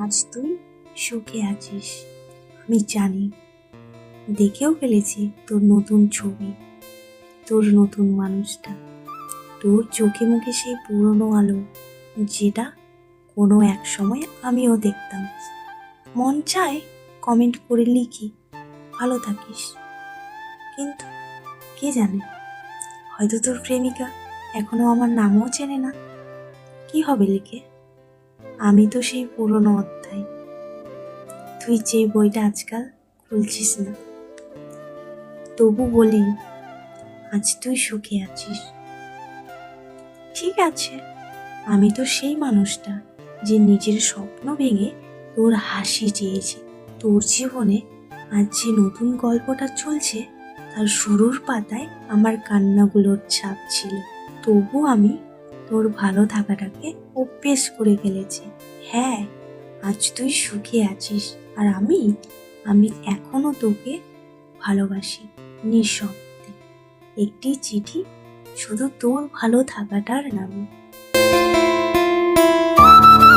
আজ তুই সুখে আছিস। আমি জানি, দেখেও ফেলেছি তোর নতুন ছবি, তোর নতুন মানুষটা, তোর চোখে মুখে সেই পুরনো আলো, যেটা কোনো এক সময় আমিও দেখতাম। মন চায় কমেন্ট করে লিখি, ভালো থাকিস। কিন্তু কে জানে, হয়তো তোর প্রেমিকা এখনো আমার নামও চেনে না। কি হবে লিখে? আমি তো সেই পুরনো অধ্যায়, তুই যে বইটা আজকাল খুলছিস না। তবু বলি, আজ তুই সুখে আছিস। ঠিক আছে, আমি তো সেই মানুষটা যে নিজের স্বপ্ন ভেঙে তোর হাসি চেয়েছে। তোর জীবনে আজ যে নতুন গল্পটা চলছে, তার শুরুর পাতায় আমার কান্নাগুলোর ছাপ ছিল। তবু আমি তোর ভালো থাকাটাকে অভ্যেস করে ফেলেছি। হ্যাঁ, আজ তুই সুখে আছিস, আর আমি এখনো তোকে ভালোবাসি নিঃশব্দে। একটি চিঠি শুধু তোর ভালো থাকাটার নামে।